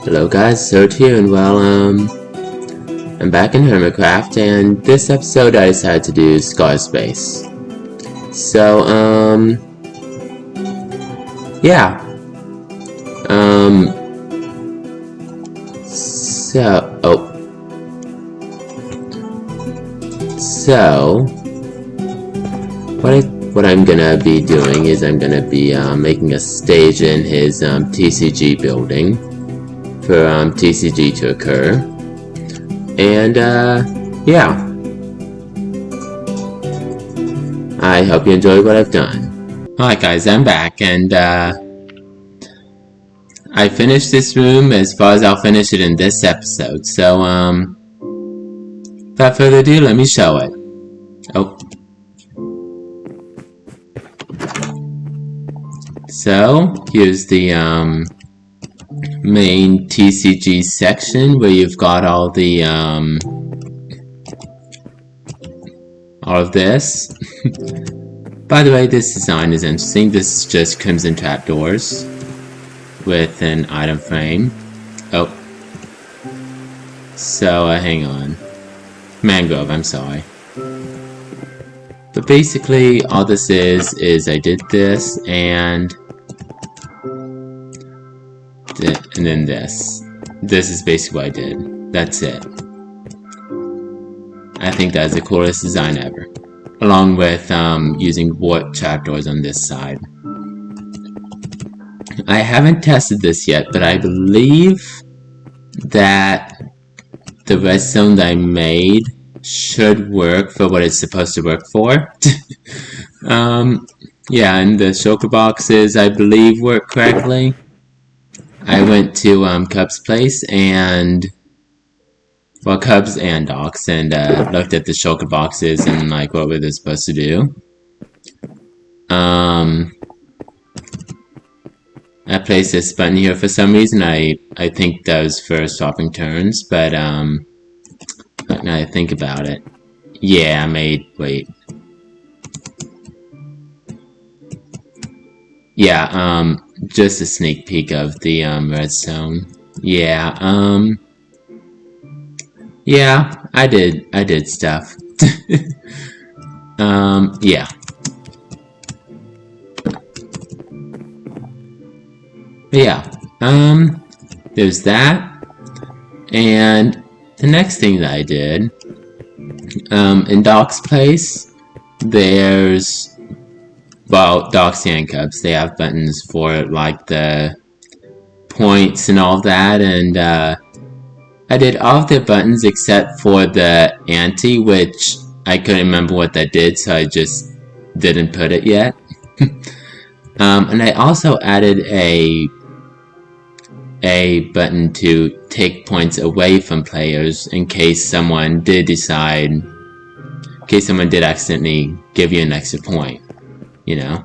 Hello guys, Surt here, and I'm back in Hermitcraft, and this episode I decided to do Space. So, yeah. Um, so, what I'm gonna be doing is I'm gonna be, making a stage in his, TCG building for, TCG to occur. And, yeah. I hope you enjoy what I've done. Alright guys, I'm back, and, I finished this room as far as I'll finish it in this episode, so, without further ado, let me show it. Oh. So, here's the, main TCG section where you've got all the, all of this. By the way, this design is interesting. This is just Crimson Trapdoors with an item frame. Oh. So, hang on. Mangrove, I'm sorry. But basically, all this is I did this, and then this. This is basically what I did. That's it. I think that's the coolest design ever. Along with using warp trapdoors on this side. I haven't tested this yet, but I believe that the redstone that I made should work for what it's supposed to work for. Yeah, and the shulker boxes I believe work correctly. I went to Cub's place and Cubs and Doc's, and looked at the shulker boxes and like what were they supposed to do. I placed this button here for some reason. I think that was for swapping turns, but now I think about it. Yeah, wait. Yeah, just a sneak peek of the redstone. Yeah, yeah, I did stuff. Yeah. But yeah, there's that, and the next thing that I did, in Doc's place, there's, well, Doc's and Cubs, they have buttons for, like, the points and all that, and, I did all of their buttons except for the ante, which I couldn't remember what that did, so I just didn't put it yet. And I also added a button to take points away from players in case someone did accidentally give you an extra point, you know.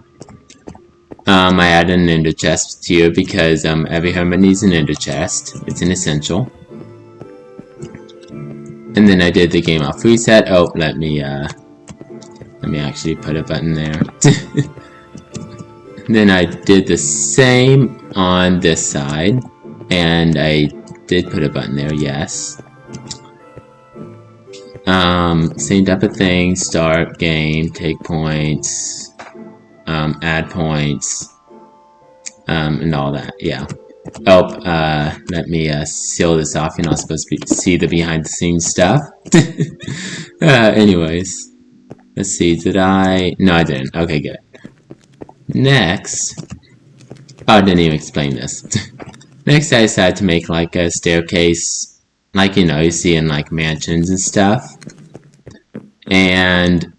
I added an ender chest here because every hermit needs an ender chest. It's an essential. And then I did the game off reset. Oh, let me actually put a button there. Then I did the same on this side, and I did put a button there, yes. Same type of thing, start game, take points, add points, and all that, yeah. Oh, let me seal this off. You're not supposed to see the behind the scenes stuff. Anyways, let's see, did I? No, I didn't. Okay, good. Next, oh, I didn't even explain this. Next, I decided to make like a staircase, like, you know, you see in like mansions and stuff. And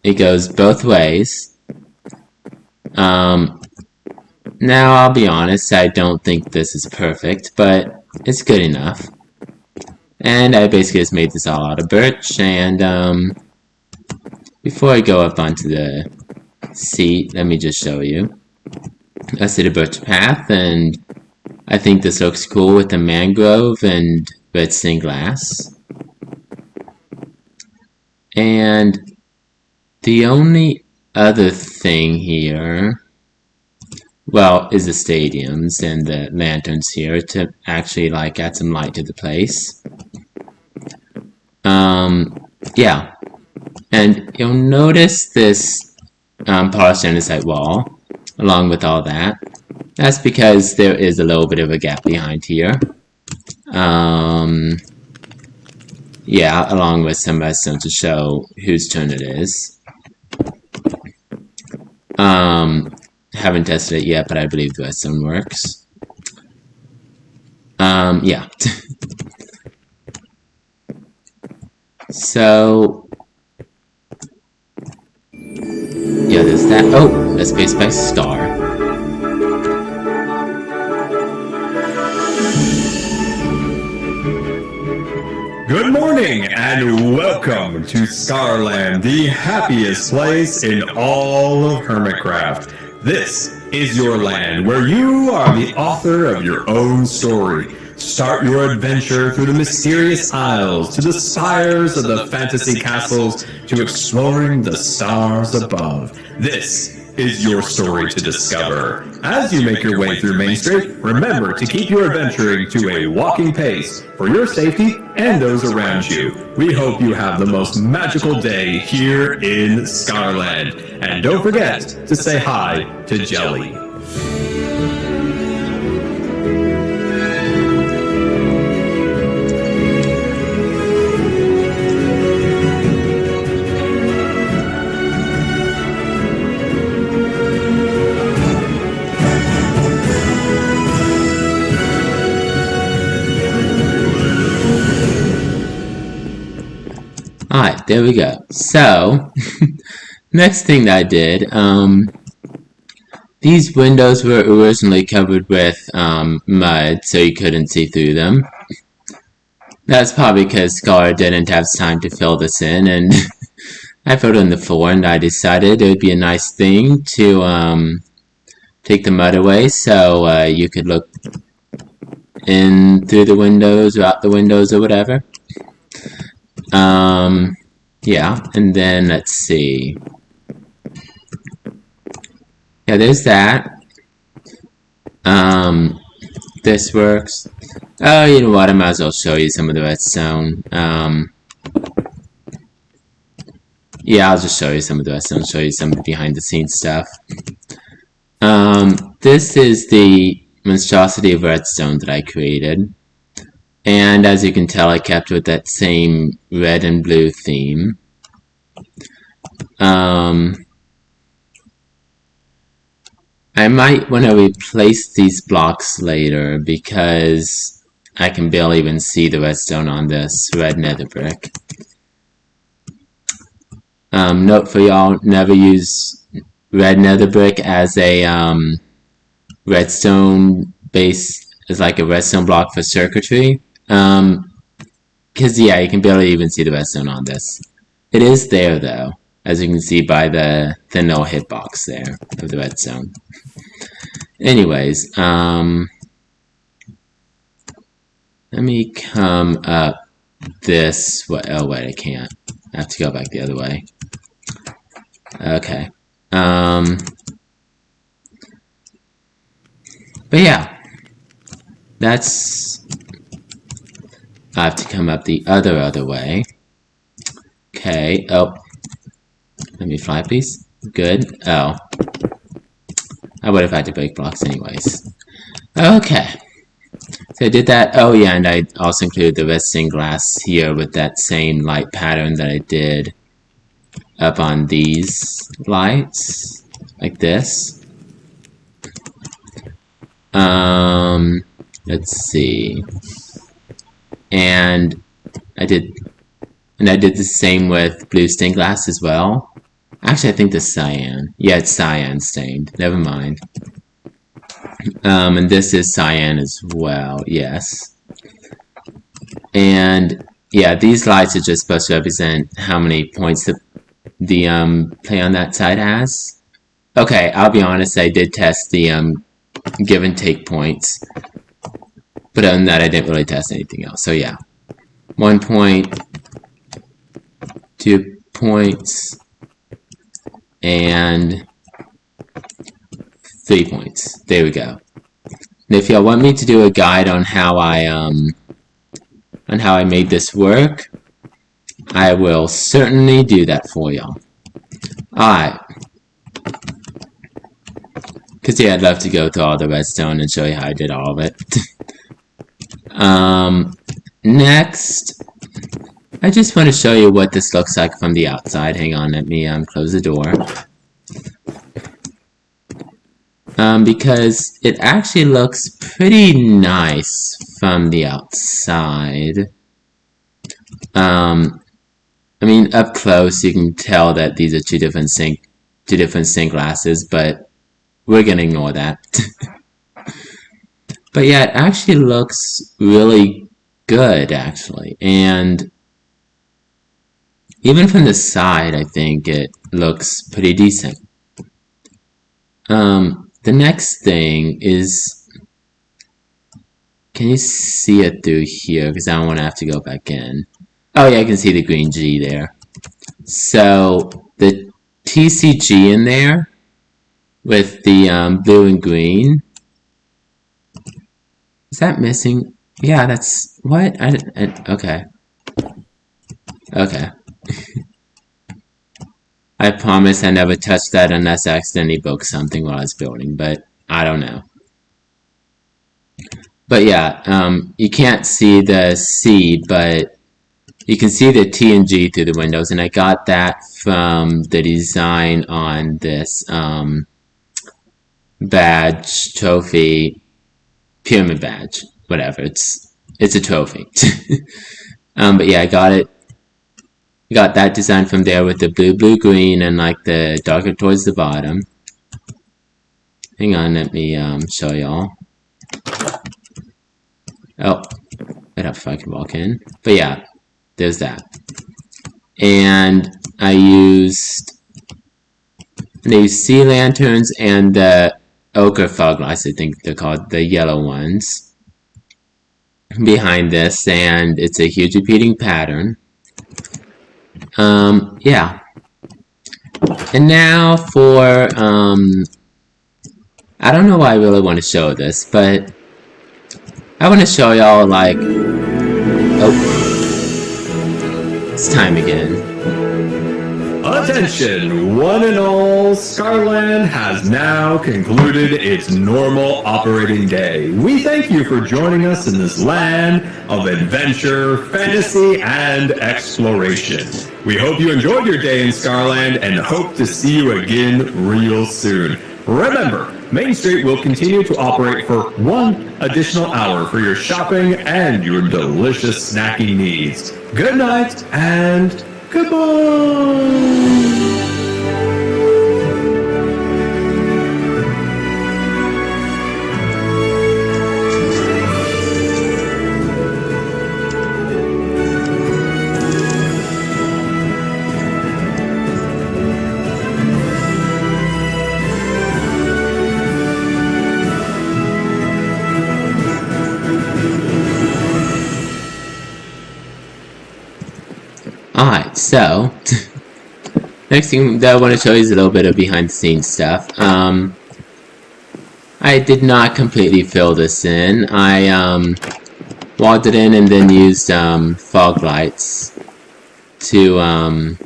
it goes both ways. Now, I'll be honest, I don't think this is perfect, but it's good enough. And I basically just made this all out of birch, and before I go up onto the seat, let me just show you. I see the birch path, and I think this looks cool with the mangrove and red stained glass. And the only other thing here well, is the stadiums and the lanterns here to actually like add some light to the place. Yeah, and you'll notice this polished andesite wall along with all that. That's because there is a little bit of a gap behind here. Yeah, along with some redstone to show whose turn it is. Haven't tested it yet, but I believe the redstone works. Yeah. So, yeah, there's that. Oh, that's based by Star. Good morning and welcome to Scarland, the happiest place in all of Hermitcraft. This is your land where you are the author of your own story. Start your adventure through the mysterious isles, to the spires of the fantasy castles, to exploring the stars above. This is your story to discover. As you make your way through Main Street, remember to keep your adventuring to a walking pace for your safety and those around you. We hope you have the most magical day here in Scarland. And don't forget to say hi to Jelly. Alright, there we go. So, next thing that I did, these windows were originally covered with mud, so you couldn't see through them. That's probably because Scar didn't have time to fill this in, and I filled in the floor, and I decided it would be a nice thing to take the mud away, so you could look in through the windows or out the windows or whatever. Yeah, and then let's see. Yeah, there's that. This works. Oh, you know what? I might as well show you some of the redstone. Yeah, I'll just show you some of the redstone, show you some behind the scenes stuff. This is the monstrosity of redstone that I created. And as you can tell, I kept with that same red and blue theme. I might want to replace these blocks later because I can barely even see the redstone on this red nether brick. Note for y'all, never use red nether brick as a redstone base, as like a redstone block for circuitry. Because, yeah, you can barely even see the redstone on this. It is there, though, as you can see by the thin little hitbox there of the redstone. Anyways, let me come up this way. Oh, wait, I can't. I have to go back the other way. Okay. But, yeah. That's... I have to come up the other way. Okay, oh. Let me fly, please. Good. Oh. I would have had to break blocks anyways. Okay. So I did that. Oh yeah, and I also included the resting glass here with that same light pattern that I did up on these lights. Like this. Let's see. And I did the same with blue stained glass as well. Actually, I think this is cyan. Yeah, it's cyan stained. Never mind. And this is cyan as well. Yes. And yeah, these lights are just supposed to represent how many points the play on that side has. Okay, I'll be honest. I did test the give and take points. But other than that, I didn't really test anything else. So yeah, 1 point, 2 points, and 3 points. There we go. And if y'all want me to do a guide on how I made this work, I will certainly do that for y'all. Alright. Because yeah, I'd love to go through all the redstone and show you how I did all of it. Next, I just want to show you what this looks like from the outside. Hang on, let me close the door. Because it actually looks pretty nice from the outside. I mean, up close you can tell that these are two different sink glasses, but we're gonna ignore that. But yeah, it actually looks really good, actually, and even from the side, I think it looks pretty decent. The next thing is, can you see it through here? Because I don't want to have to go back in. Oh yeah, I can see the green G there. So the TCG in there with the blue and green. Is that missing? Yeah, that's what? Okay. Okay. I promise I never touched that unless I accidentally broke something while I was building, but I don't know. But yeah, you can't see the C, but you can see the T and G through the windows, and I got that from the design on this badge, trophy, pyramid badge, whatever. It's a trophy. But yeah, I got that design from there with the blue, green, and like the darker towards the bottom. Hang on, let me show y'all. Oh, right up if I can walk in. But yeah, there's that. And I used sea lanterns and the ochre fog lights, I think they're called, the yellow ones, behind this, and it's a huge repeating pattern. Yeah. And now for, I don't know why I really want to show this, but I want to show y'all, like, oh, it's time again. Attention, one and all, Scarland has now concluded its normal operating day. We thank you for joining us in this land of adventure, fantasy, and exploration. We hope you enjoyed your day in Scarland and hope to see you again real soon. Remember, Main Street will continue to operate for 1 additional hour for your shopping and your delicious snacking needs. Good night and goodbye! Alright, so next thing that I want to show you is a little bit of behind the scenes stuff. I did not completely fill this in. I walled it in and then used fog lights to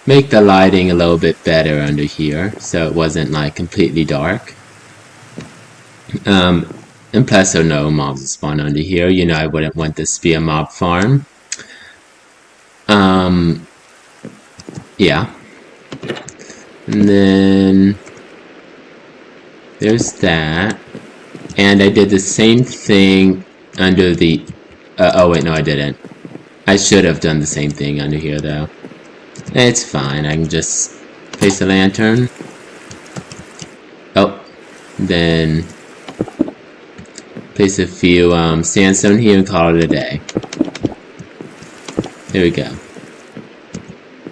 make the lighting a little bit better under here, so it wasn't like completely dark. And plus, so no mobs spawn under here. You know, I wouldn't want this to be a mob farm. Yeah. And then there's that. And I did the same thing under the... oh wait, no I didn't. I should have done the same thing under here though. It's fine, I can just place a lantern. Oh, then place a few sandstone here and call it a day. There we go.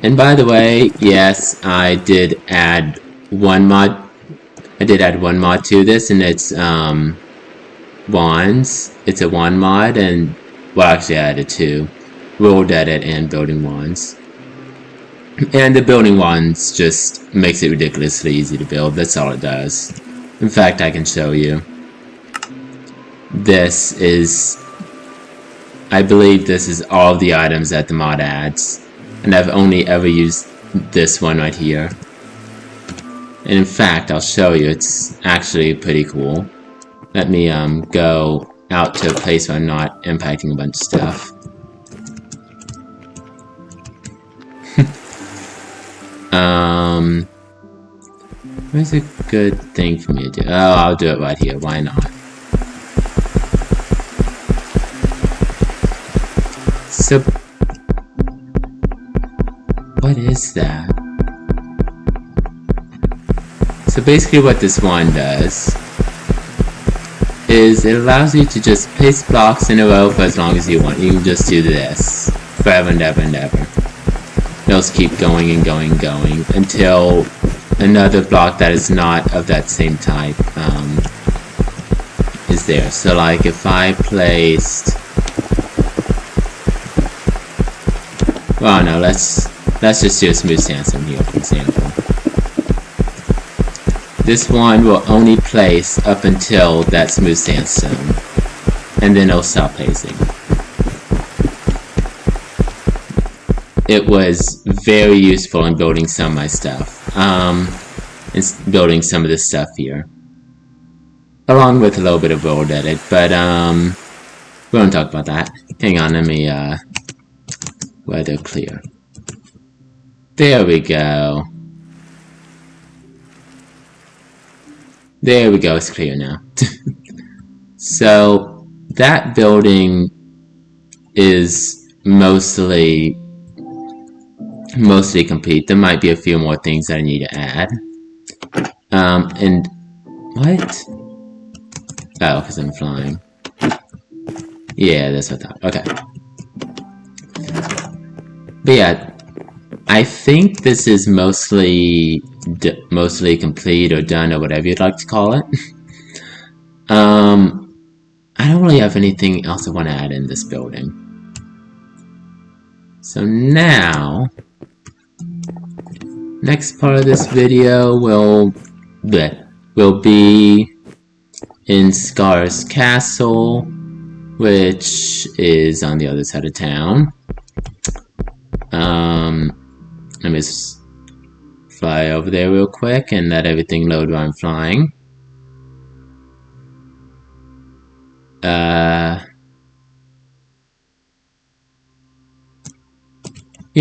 And by the way, yes, I did add one mod. I did add one mod to this, and it's wands. It's a wand mod, and well, actually, I added 2: rolled edit and building wands. And the building wands just makes it ridiculously easy to build. That's all it does. In fact, I can show you. This is... I believe this is all the items that the mod adds. And I've only ever used this one right here. And in fact, I'll show you, it's actually pretty cool. Let me go out to a place where I'm not impacting a bunch of stuff. Where's a good thing for me to do? Oh, I'll do it right here, why not? So... what is that? So basically what this one does is it allows you to just place blocks in a row for as long as you want. You can just do this forever and ever and ever. It'll just keep going and going and going until another block that is not of that same type is there. So like if I placed... well no, let's just do a smooth sandstone here for example. This one will only place up until that smooth sandstone, and then it'll stop placing. It was very useful in building some of my stuff, and building some of this stuff here, along with a little bit of world edit, but we won't talk about that. Hang on, let me weather clear. There we go. There we go, it's clear now. So, that building is mostly complete. There might be a few more things that I need to add. And... what? Oh, because I'm flying. Yeah, that's what I thought. Okay. But yeah, I think this is mostly complete or done or whatever you'd like to call it. I don't really have anything else I want to add in this building. So now, next part of this video will be in Scar's Castle, which is on the other side of town. Let me just fly over there real quick and let everything load while I'm flying. Here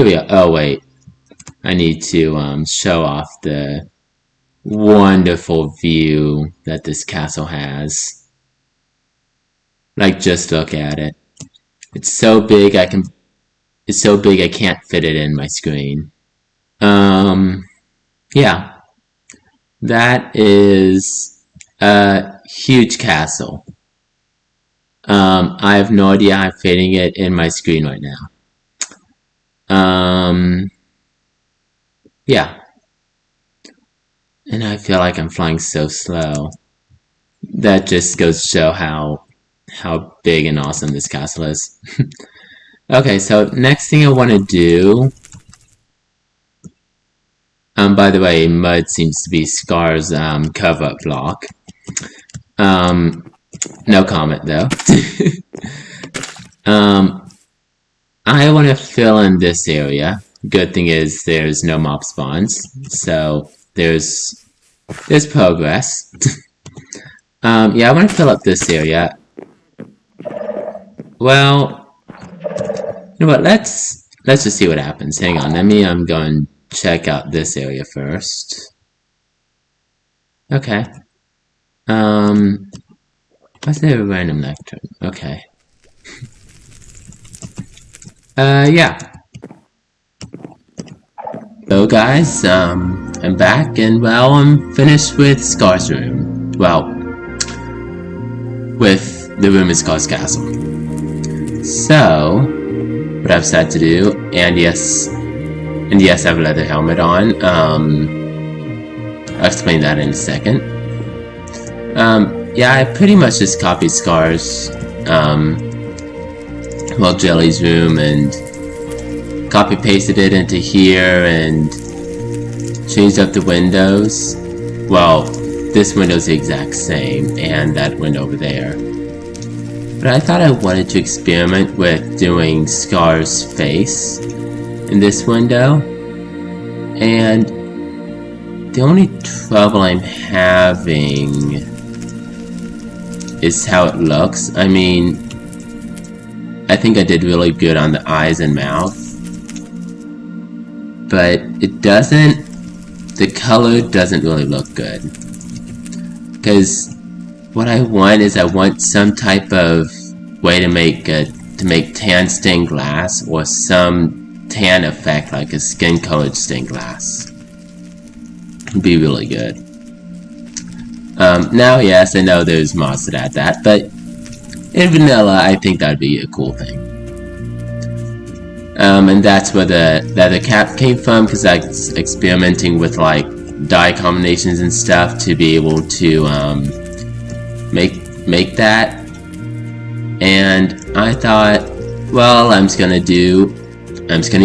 we go. Oh wait, I need to show off the wonderful view that this castle has. Like, just look at it. It's so big I can't fit it in my screen. Yeah. That is a huge castle. I have no idea how I'm fitting it in my screen right now. Yeah. And I feel like I'm flying so slow. That just goes to show how big and awesome this castle is. Okay, so next thing I want to do... by the way, mud seems to be Scar's cover-up block. No comment though. I want to fill in this area. Good thing is there's no mob spawns, so there's progress. Yeah, I want to fill up this area. Well, you know what? Let's just see what happens. Hang on, let me go and check out this area first. Okay. Why's there a random lectern? Okay. Yeah. So guys, I'm back, and well, I'm finished with Scar's room. Well, with the room in Scar's castle. So, what I've decided to do, and yes, I have a leather helmet on. I'll explain that in a second. Yeah, I pretty much just copied Scar's, well, Jelly's room, and copy-pasted it into here, and changed up the windows. Well, this window's the exact same, and that window over there. But I thought I wanted to experiment with doing Scar's face in this window. And the only trouble I'm having is how it looks. I mean, I think I did really good on the eyes and mouth. But it doesn't, the color doesn't really look good. Because what I want is I want some type of way to make tan stained glass or some tan effect like a skin colored stained glass. Would be really good. Now, yes, I know there's mods that add that, but in vanilla, I think that'd be a cool thing. And that's where the leather cap came from, because I was experimenting with like dye combinations and stuff to be able to make that. And I thought, well, I'm just gonna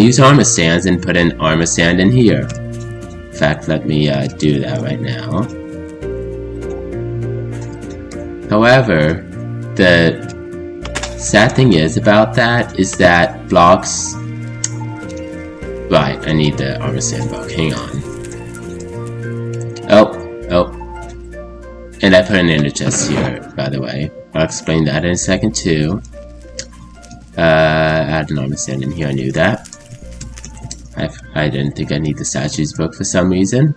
use armor sands and put an armor sand in here. In fact, let me do that right now. However, the sad thing is about that is that blocks. Right, I need the armor sand block. Hang on. Oh. And I put an ender chest here, by the way. I'll explain that in a second too. Add an armor sand in here, I knew that. I didn't think I need the statues book for some reason.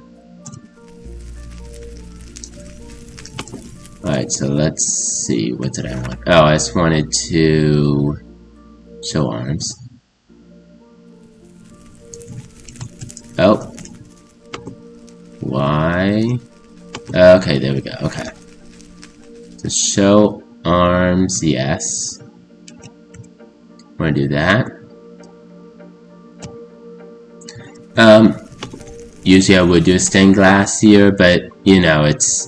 Alright, so let's see, what did I want? Oh, I just wanted to show arms. Oh. Why? Okay, there we go, okay. So show arms, yes. I'm gonna do that. Usually I would do a stained glass here, but you know, it's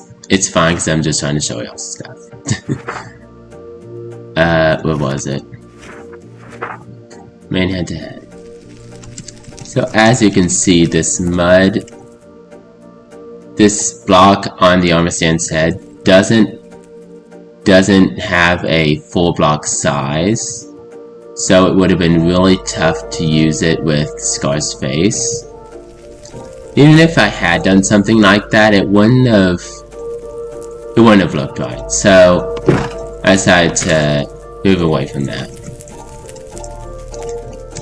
fine because I'm just trying to show y'all stuff. What was it? Main head to head. So as you can see, this block on the armor sand's head doesn't have a full block size. So it would have been really tough to use it with Scar's face. Even if I had done something like that, it wouldn't have looked right. So I decided to move away from that.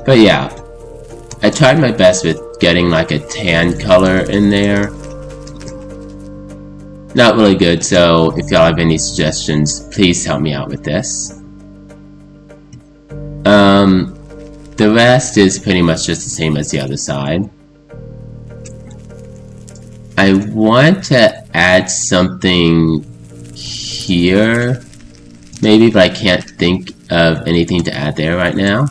But yeah, I tried my best with getting like a tan color in there. Not really good, so if y'all have any suggestions, please help me out with this. The rest is pretty much just the same as the other side. I want to add something here, maybe, but I can't think of anything to add there right now.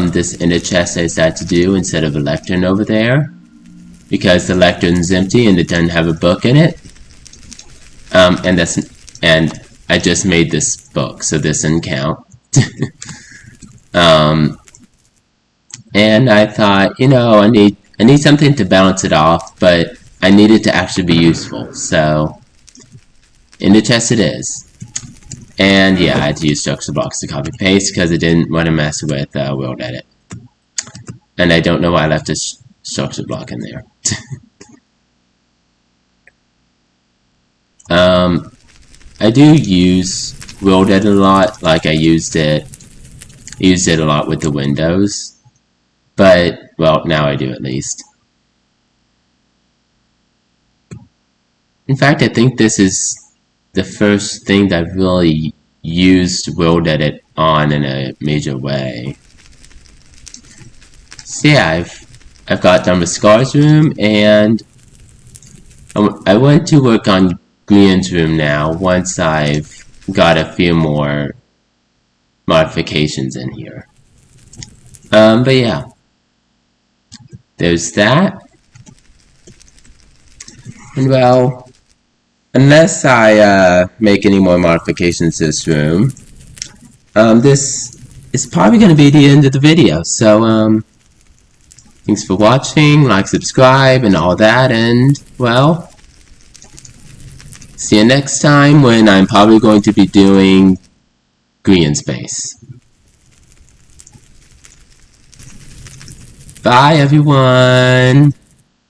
This ender chest I decided to do instead of a lectern over there, because the lectern's empty and it doesn't have a book in it. And I just made this book, so this didn't count. And I thought, you know, I need something to balance it off, but I need it to actually be useful. So in the chest it is. And yeah, I had to use structure blocks to copy paste because I didn't want to mess with world edit. And I don't know why I left a structure block in there. I do use world edit a lot, like I used it a lot with the windows, but well, now I do at least. In fact, I think this is the first thing that I've really used world edit on in a major way. So yeah, I've got done with Scar's room, and I want to work on Grian's room now once I've got a few more modifications in here. But yeah, there's that. And well, unless I make any more modifications to this room, this is probably going to be the end of the video. So thanks for watching, like, subscribe, and all that, and well, See you next time when I'm probably going to be doing green space. Bye everyone!